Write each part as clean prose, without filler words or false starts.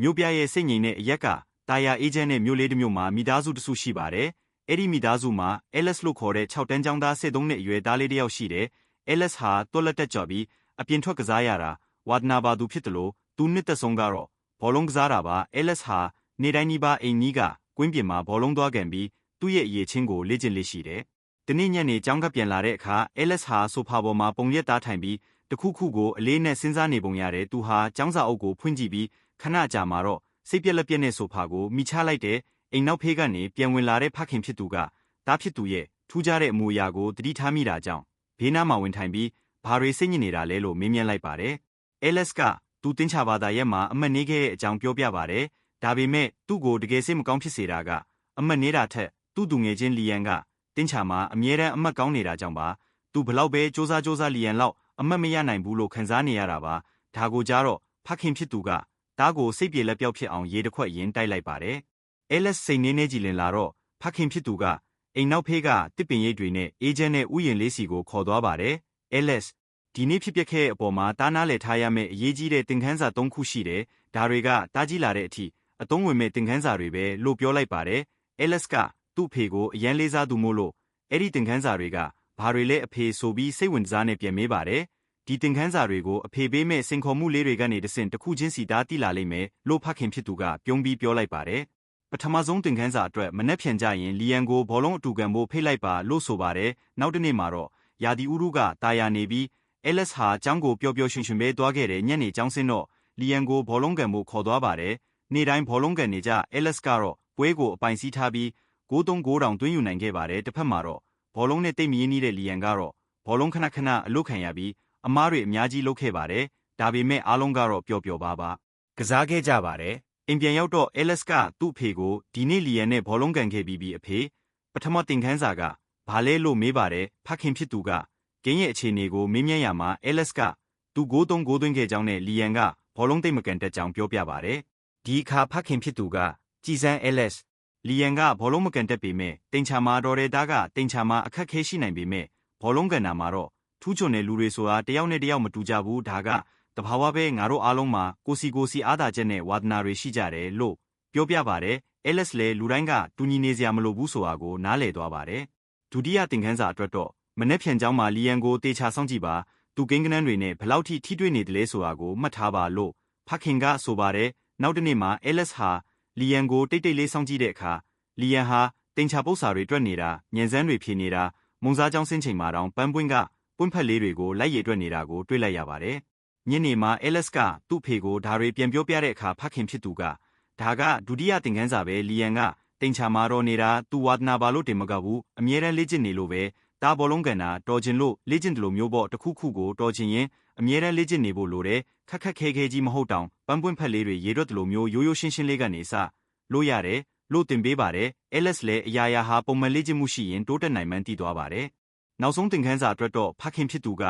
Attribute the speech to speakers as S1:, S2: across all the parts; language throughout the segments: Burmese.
S1: မြို့ပြရဲ့စိတ်ငြိမ်တဲ့အရက်ကတာယာအေဂျင့်နဲ့မြို့လေးတစ်မြို့မှာမိသားစုတစုရှိပါတယ်။အဲ့ဒီမိသားစုမှာ Alice လို့ခေါ်တဲ့6တန်းကျောင်းသား73နှစ်အရွယ်သားလေးတစ်ယောက်ရှိတယ်။ Alice ဟာတွက်လက်တက်ကြပြီးအပြင်ထွက်ကစားရတာဝါသနာပါသူဖြစ်တယ်လို့သူနှစ်သက်ဆုံးကတော့ဘောလုံးကစားတာပါ။ Alice ဟာနေတိုင်းနီးပါးအိမ်နီးကကွင်းပြင်မှာဘောလုံးသွားကန်ပြီးသူ့ရဲ့အရေးချင်းကိုလေ့ကျင့်လေ့ရှိတယ်။ဒီနေ့ညနေကျောင်းကပြန်လာတဲ့အခါ Alice ဟာဆိုဖာပေါ်မှာပုံရက်သားထိုင်ပြီးတခုခုကိုအလေးနဲ့စဉ်းစားနေပုံရတယ်။သူဟာကျောင်းစာအုပ်ကိုဖွင့်ကြည့်ပြီးခဏကြာမှတော့စိတ်ပြက်လက်ပြက်နဲ့ဆိုဖာကိုမိချလိုက်တဲ့အိမ်နောက်ဖေးကနေပြန်ဝင်လာတဲ့ဖခင်ဖြစ်သူကတားဖြစ်သူရဲ့ထူးခြားတဲ့အမူအရာကိုတတိထားမိတာကြောင့်ဘေးနားမှာဝင်ထိုင်ပြီးဘာတွေစိတ်ညစ်နေတာလဲလို့မေးမြန်းလိုက်ပါတယ်။ Alice ကသူတင်းချဘာသာရဲ့မှာအမတ်နေခဲ့တဲ့အကြောင်းပြောပြပါတယ်။ဒါပေမဲ့သူ့ကိုတကယ်စိတ်မကောင်းဖြစ်စေတာကအမတ်နေတာထက်သူ့သူငယ်ချင်းလီယန်ကတင်းချမှာအမြဲတမ်းအမတ်ကောင်းနေတာကြောင့်ပါ။သူဘလောက်ပဲစူးစမ်းလီယန်လောက်အမတ်မရနိုင်ဘူးလို့ခံစားနေရတာပါ။ဒါကိုကြတော့ဖခင်ဖြစ်သူကတားကိုစိတ်ပြေလက်ပြောက်ဖြစ်အောင်ရေတစ်ခွက်ရင်းတိုက်လိုက်ပါတယ်။ Alice စိတ်နေကြည်လင်လာတော့ဖခင်ဖြစ်သူကအိမ်နောက်ဖေးကတစ်ပင်ရိပ်တွေနဲ့အေဂျင့်နဲ့ဥယျာဉ်လေးစီကိုခေါ်သွားပါတယ်။ Alice ဒီနေ့ဖြစ်ပျက်ခဲ့တဲ့အပေါ်မှာတားနားလည်ထားရမယ့်အရေးကြီးတဲ့သင်ခန်းစာ3ခုရှိတယ်။ဒါတွေကတားကြီးလာတဲ့အထိအသုံးဝင်မဲ့သင်ခန်းစာတွေပဲလို့ပြောလိုက်ပါတယ်။ Alice ကသူ့အဖေကိုအရန်လေးစားသူမို့လို့အဲ့ဒီသင်ခန်းစာတွေကဘာတွေလဲအဖေဆိုပြီးစိတ်ဝင်စားနဲ့ပြန်မေးပါတယ်။ဒီသင်ခန်းစာတွေကိုအဖေပေးမဲ့စင်ခေါ်မှုလေးတွေကနေတဆင့်တစ်ခုချင်းစီတားတိလာလိမ့်မယ်လို့ဖခင်ဖြစ်သူကပြုံးပြီးပြောလိုက်ပါတယ်။ပထမဆုံးသင်ခန်းစာအတွက်မနှက်ဖြန်ကြရင်လီယန်ကိုဘောလုံးအတူကန်ဖို့ဖိတ်လိုက်ပါလို့ဆိုပါတယ်။နောက်တစ်နေ့မှာတော့ရာသီဥတုကတာယာနေပြီးAlice ဟာကျောင်းကိုပျော်ပျော်ရွှင်ရွှင်ပဲသွားခဲ့တယ်။ညနေကျောင်းဆင်းတော့လီယန်ကိုဘောလုံးကန်ဖို့ခေါ်သွားပါတယ်။နေ့တိုင်းဘောလုံးကန်နေကြAlice ကတော့ပွဲကိုအပိုင်စီးထားပြီး9-3-9တောင်သွင်းယူနိုင်ခဲ့ပါတယ်။တစ်ဖက်မှာတော့ဘောလုံးနဲ့တိတ်မရင်းနှီးတဲ့လီယန်ကတော့ဘောလုံးခဏအလုတ်ခံရပြီးအမားတွေအများကြီးလုပ်ခဲ့ပါတယ်။ဒါပေမဲ့အားလုံးကတော့ပျော်ပျော်ပါကစားခဲ့ကြပါတယ်။အိမ်ပြန်ရောက်တော့Alice ကသူ့အဖေကိုဒီနေ့လီယန်နဲ့ဘောလုံးကန်ခဲ့ပြီးအဖေပထမသင်ခန်းစာကဘာလဲလို့မေးပါတယ်။ဖခင်ဖြစ်သူကဂိမ်းရဲ့အခြေအနေကိုမေးမြန်းရမှာAlice ကသူ9-3-9သွင်းခဲ့ကြောင်းနဲ့လီယန်ကဘောလုံးသိမ့်မကန်တက်ကြောင်းပြောပြပါတယ်။ဒီအခါဖခင်ဖြစ်သူကကြည်စမ်းAliceလီယန်ကဘောလုံးမကန်တက်ပေမဲ့တင်ချာမာတော်တဲ့သားကတင်ချာမာအခက်ခဲရှိနိုင်ပေမဲ့ဘောလုံးကန်တာမှာတော့ထူးချွန်တဲ့လူတွေဆိုတာတယောက်နဲ့တယောက်မတူကြဘူးဒါကတဘာဝပဲငါတို့အားလုံးမှာကိုစီအားသာချက်နဲ့ဝါသနာတွေရှိကြတယ်လို့ပြောပြပါတယ်။ Alice လည်းလူတိုင်းကတူညီနေစရာမလိုဘူးဆိုတာကိုနားလည်သွားပါတယ်။ဒုတိယသင်ခန်းစာအတွက်တော့မနေ့ဖြန်ကျောင်းမှာလီယန်ကိုတေချာစောင့်ကြည့်ပါသူကိန်းကနန်းတွေနဲ့ဘလောက်ထိထိတွေ့နေတယ်လဲဆိုတာကိုမှတ်ထားပါလို့ဖခင်ကဆိုပါတယ်။နောက်တစ်နေ့မှာ Alice ဟာလီယန်ကိုတိတ်တိတ်လေးစောင့်ကြည့်တဲ့အခါလီယန်ဟာတင်ချပု္ပ္ပစာတွေတွက်နေတာညံစမ်းတွေဖြေနေတာမုံစားကျောင်းဆင်းချိန်မှာတောင်ပန်းပွင့်ကပွင့်ဖက်လေးတွေကိုလိုက်ရည်တွက်နေတာကိုတွေ့လိုက်ရပါတယ်။ညနေမှာ Alice ကသူ့ဖေကိုဒါတွေပြန်ပြောပြတဲ့အခါဖခင်ဖြစ်သူကဒါကဒုတိယသင်ခန်းစာပဲလီယန်ကတင်ချမာတော်နေတာသူဝါသနာပါလို့တင်မကဘူးအမြဲတမ်းလေ့ကျင့်နေလို့ပဲတားဘောလုံးကန်တာတော်ချင်လို့လေ့ကျင့်တယ်လို့မျိုးပေါ့တခုခုကိုတော်ချင်ရင်အမြဲတမ်းလေ့ကျင့်နေဖို့လိုတယ်ခက်ခဲကြီးမဟုတ်တောင်ပန်းပွင့်ဖက်လေးတွေရေတွက်တယ်လို့မျိုးရိုးရိုးရှင်းလေးကနေစလို့ရတယ်လို့တင်ပေးပါတယ်။ Alice လည်းအရာဟာပုံမှန်လေ့ကျင့်မှုရှိရင်တိုးတက်နိုင်မှန်းသိသွားပါတယ်။နောက်ဆုံးသင်ခန်းစာအတွက်တော့ဖခင်ဖြစ်သူက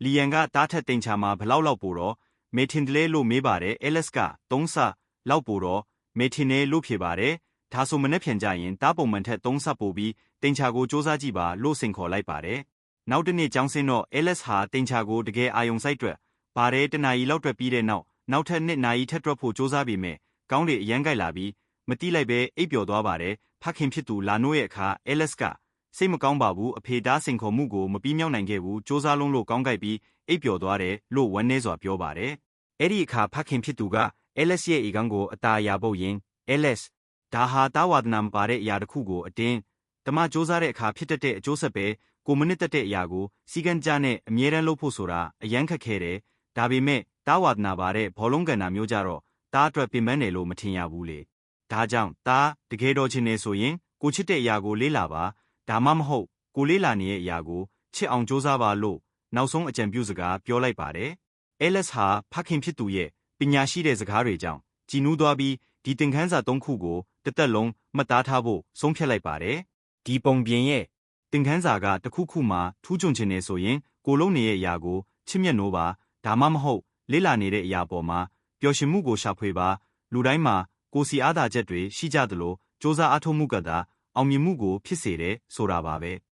S1: လီယန်ကတားထက်တင်ချမှာဘလောက်ပိုတော့မေထင်တယ်လဲလို့မေးပါတယ်။ Alice က3ဆလောက်ပိုတော့မေထင်တယ်လို့ဖြေပါတယ်။ဒါဆိုမနေ့ဖြန်ကြရင်တားပုံမှန်ထက်3ဆပိုပြီးတင်ချကိုစူးစမ်းကြည့်ပါလို့စင်ခေါ်လိုက်ပါတယ်။နောက်တစ်နေ့ကျောင်းဆင်းတော့Alice ဟာတင်ချကိုတကယ်အာယုံစိုက်တွက်ပါတယ်တနာရီလောက်တွက်ပြီးတဲ့နောက်ထပ်2နာရီထက်တွက်ဖို့စူးစမ်းပေမဲ့ကောင်းတွေအရန်ကြိုက်လာပြီးမတိလိုက်ပဲအိပ်ပျော်သွားပါတယ်။ဖခင်ဖြစ်သူလာနိုးရဲ့အခါAlice ကစိတ်မကောင်းပါဘူးအဖေသားစင်ခေါ်မှုကိုမပြီးမြောက်နိုင်ခဲ့ဘူးစူးစမ်းလုံးလို့ကောင်းကြိုက်ပြီးအိပ်ပျော်သွားတယ်လို့ဝမ်းနည်းစွာပြောပါတယ်။အဲ့ဒီအခါဖခင်ဖြစ်သူကAlice ရဲ့အိမ်ကောင်းကိုအตาအရာပုတ်ရင် Alice ဒါဟာတာဝါဒနာမပါတဲ့အရာတစ်ခုကိုအတင်းတမစူးစမ်းတဲ့အခါဖြစ်တတ်တဲ့အကျိုးဆက်ပဲကိုမနစ်တက်တဲ့အရာကိုစီကံကြနဲ့အမြဲတမ်းလုပ်ဖို့ဆိုတာအရန်ခက်ခဲတယ်။ဒါပေမဲ့တာဝါဒနာပါတဲ့ဘောလုံးကန်တာမျိုးကြတော့တားအတွက်ပင်ပန်းတယ်လို့မထင်ရဘူးလေ။ဒါကြောင့်တားတကယ်တော်ချင်နေဆိုရင်ကိုချစ်တဲ့အရာကိုလေးလာပါဒါမှမဟုတ်ကိုလေးလာနေတဲ့အရာကိုချစ်အောင်စူးစမ်းပါလို့နောက်ဆုံးအကြံပြုစကားပြောလိုက်ပါတယ်။ Alice ဟာဖခင်ဖြစ်သူရဲ့ပညာရှိတဲ့စကားတွေကြောင့်ကြည်နူးသွားပြီးဒီသင်ခန်းစာ3ခုကိုတစ်သက်လုံးမှတ်သားထားဖို့ဆုံးဖြတ်လိုက်ပါတယ်။ဒီပုံပြင်ရဲ့သင်ခန်းစာကတစ်ခုခုမှထူးချွန်ချင်နေဆိုရင်ကိုလုံးနေရဲ့အရာကိုချစ်မြတ်နိုးပါဒါမှမဟုတ်လေးလာနေတဲ့အရာပေါ်မှာပျော်ရွှင်မှုကိုရှာဖွေပါလူတိုင်းမှာကိုစီအားသာချက်တွေရှိကြသလိုစ조사အားထုတ်မှုကသာအောင်မြင်မှုကိုဖြစ်စေတယ်ဆိုတာပါပဲ။